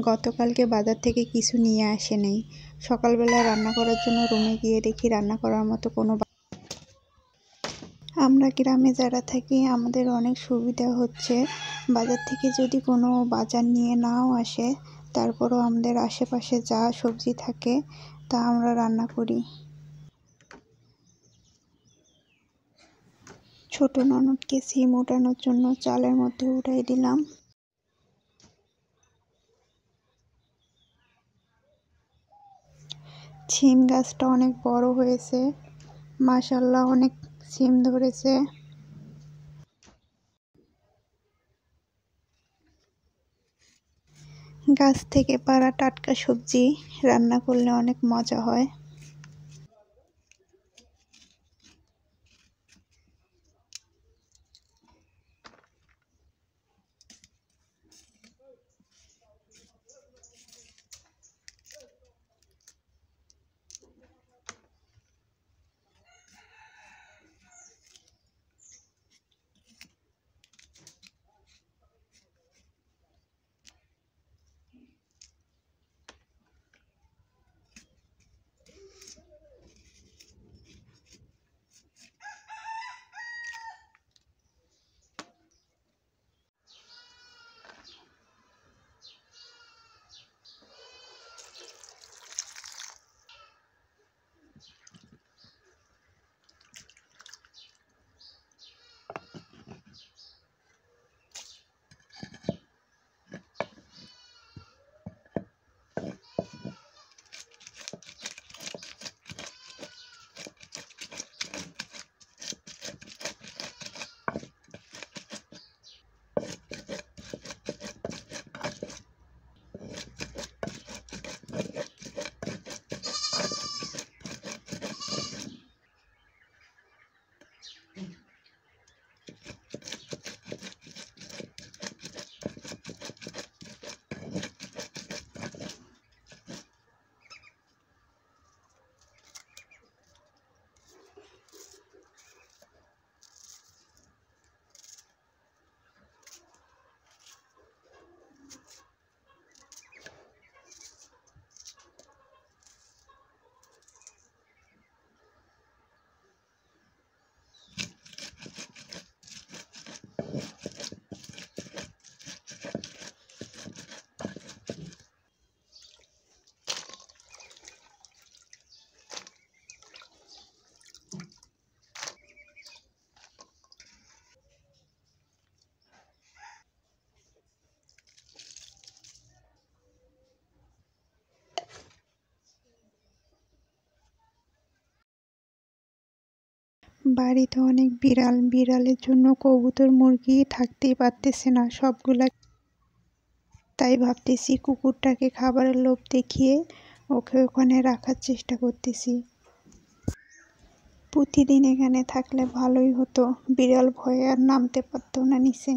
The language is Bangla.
গতকালকে বাজার থেকে কিছু নিয়ে আসে নাই। সকালবেলা রান্না করার জন্য রুমে গিয়ে দেখি রান্না করার মতো কোনো আমরা গ্রামে যারা থাকি আমাদের অনেক সুবিধা হচ্ছে বাজার থেকে যদি কোনো বাজার নিয়ে নাও আসে তারপরও আমাদের আশেপাশে যা সবজি থাকে তা আমরা রান্না করি। ছোট ননদকে সিম ওঠানোর জন্য চালের মধ্যে উঠাই দিলাম। সিম গাছটা অনেক বড় হয়েছে, মাশাআল্লাহ অনেক সিম ধরেছে। গাছ থেকে পাড়া টাটকা সবজি রান্না করলে অনেক মজা হয়। বাড়িতে অনেক বিড়ালের জন্য কবুতর মুরগি থাকতেই পারতেছে না সবগুলা, তাই ভাবতেছি কুকুরটাকে খাবারের লোভ দেখিয়ে ওকে ওখানে রাখার চেষ্টা করতেছি। প্রতিদিন এখানে থাকলে ভালোই হতো, বিড়াল ভয়ে আর নামতে পারতো না নিচে।